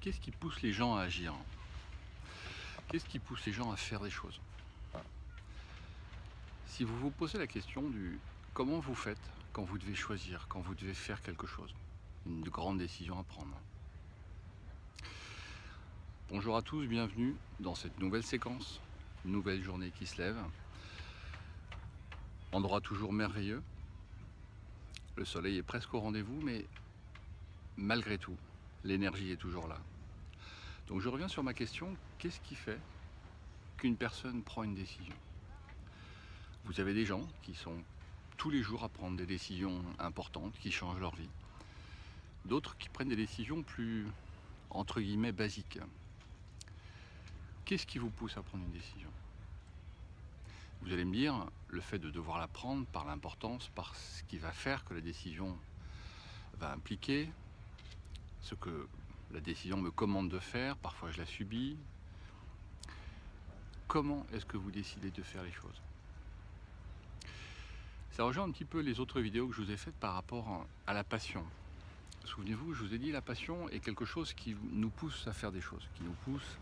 Qu'est-ce qui pousse les gens à agir? Qu'est-ce qui pousse les gens à faire des choses? Si vous vous posez la question du comment vous faites quand vous devez choisir, quand vous devez faire quelque chose, une grande décision à prendre. Bonjour à tous, bienvenue dans cette nouvelle séquence, nouvelle journée qui se lève. Endroit toujours merveilleux. Le soleil est presque au rendez-vous, mais malgré tout, l'énergie est toujours là. Donc je reviens sur ma question, qu'est-ce qui fait qu'une personne prend une décision? Vous avez des gens qui sont tous les jours à prendre des décisions importantes, qui changent leur vie. D'autres qui prennent des décisions plus, entre guillemets, basiques. Qu'est-ce qui vous pousse à prendre une décision? Vous allez me dire, le fait de devoir la prendre par l'importance, par ce qui va faire que la décision va impliquer, ce que la décision me commande de faire, parfois je la subis. Comment est-ce que vous décidez de faire les choses? Ça rejoint un petit peu les autres vidéos que je vous ai faites par rapport à la passion. Souvenez-vous, je vous ai dit, la passion est quelque chose qui nous pousse à faire des choses, qui nous pousse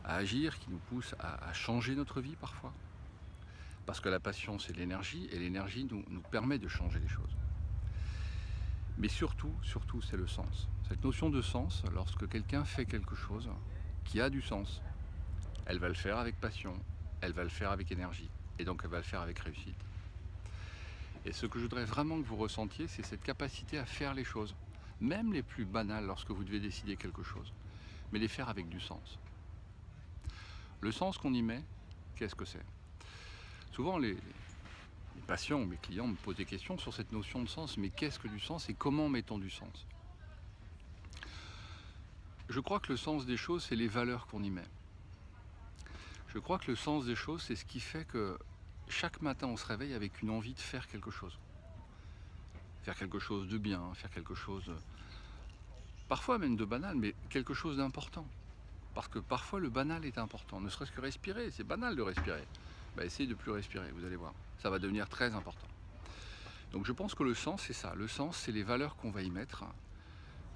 à agir, qui nous pousse à changer notre vie parfois. Parce que la passion, c'est l'énergie, et l'énergie nous permet de changer les choses. Mais surtout, c'est le sens. Cette notion de sens, lorsque quelqu'un fait quelque chose qui a du sens, elle va le faire avec passion, elle va le faire avec énergie, et donc elle va le faire avec réussite. Et ce que je voudrais vraiment que vous ressentiez, c'est cette capacité à faire les choses, même les plus banales lorsque vous devez décider quelque chose, mais les faire avec du sens. Le sens qu'on y met, qu'est-ce que c'est? Souvent les patients, mes clients me posent des questions sur cette notion de sens, mais qu'est-ce que du sens et comment met-on du sens? Je crois que le sens des choses, c'est les valeurs qu'on y met. Je crois que le sens des choses, c'est ce qui fait que chaque matin, on se réveille avec une envie de faire quelque chose. Faire quelque chose de bien, faire quelque chose, parfois même de banal, mais quelque chose d'important. Parce que parfois, le banal est important. Ne serait-ce que respirer, c'est banal de respirer. Essayez de plus respirer, vous allez voir. Ça va devenir très important. Donc je pense que le sens, c'est ça. Le sens, c'est les valeurs qu'on va y mettre.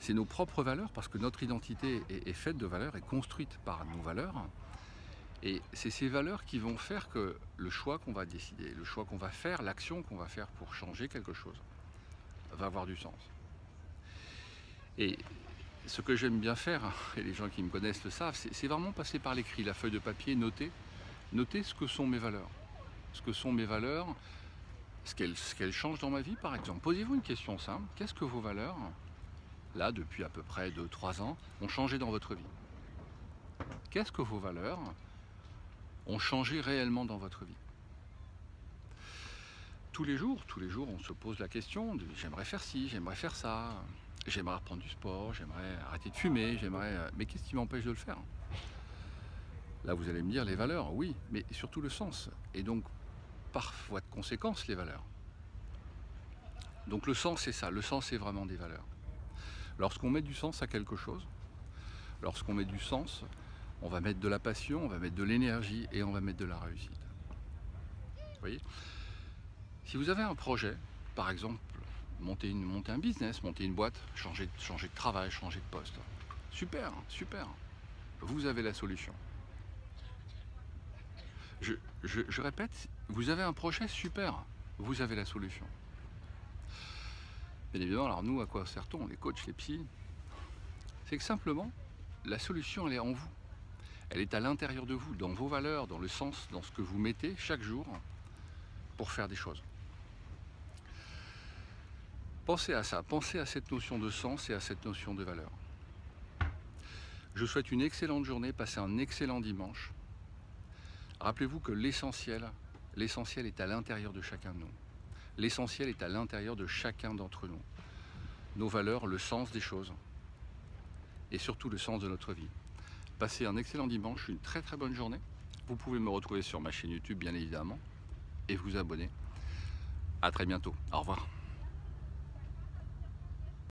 C'est nos propres valeurs, parce que notre identité est faite de valeurs, est construite par nos valeurs. Et c'est ces valeurs qui vont faire que le choix qu'on va décider, le choix qu'on va faire, l'action qu'on va faire pour changer quelque chose, va avoir du sens. Et ce que j'aime bien faire, et les gens qui me connaissent le savent, c'est vraiment passer par l'écrit, la feuille de papier, noter ce que sont mes valeurs. Ce que sont mes valeurs, ce qu'elles changent dans ma vie, par exemple. Posez-vous une question simple, qu'est-ce que vos valeurs, là, depuis à peu près 2-3 ans, ont changé dans votre vie? Qu'est-ce que vos valeurs ont changé réellement dans votre vie? Tous les jours, on se pose la question de j'aimerais faire ci, j'aimerais faire ça, j'aimerais reprendre du sport, j'aimerais arrêter de fumer, mais qu'est-ce qui m'empêche de le faire? Là, vous allez me dire les valeurs, oui, mais surtout le sens. Et donc, par voie de conséquence, les valeurs. Donc le sens, c'est ça. Le sens, c'est vraiment des valeurs. Lorsqu'on met du sens à quelque chose, lorsqu'on met du sens, on va mettre de la passion, on va mettre de l'énergie et on va mettre de la réussite. Vous voyez? Si vous avez un projet, par exemple, monter un business, monter une boîte, changer de travail, changer de poste, super, super. Vous avez la solution. Je répète, vous avez un projet, super, vous avez la solution. Bien évidemment, alors nous, à quoi sert-on, les coachs, les psys? C'est que simplement, la solution, elle est en vous. Elle est à l'intérieur de vous, dans vos valeurs, dans le sens, dans ce que vous mettez chaque jour pour faire des choses. Pensez à ça, pensez à cette notion de sens et à cette notion de valeur. Je vous souhaite une excellente journée, passez un excellent dimanche. Rappelez-vous que l'essentiel est à l'intérieur de chacun de nous. L'essentiel est à l'intérieur de chacun d'entre nous. Nos valeurs, le sens des choses et surtout le sens de notre vie. Passez un excellent dimanche, une très très bonne journée. Vous pouvez me retrouver sur ma chaîne YouTube bien évidemment et vous abonner. À très bientôt. Au revoir.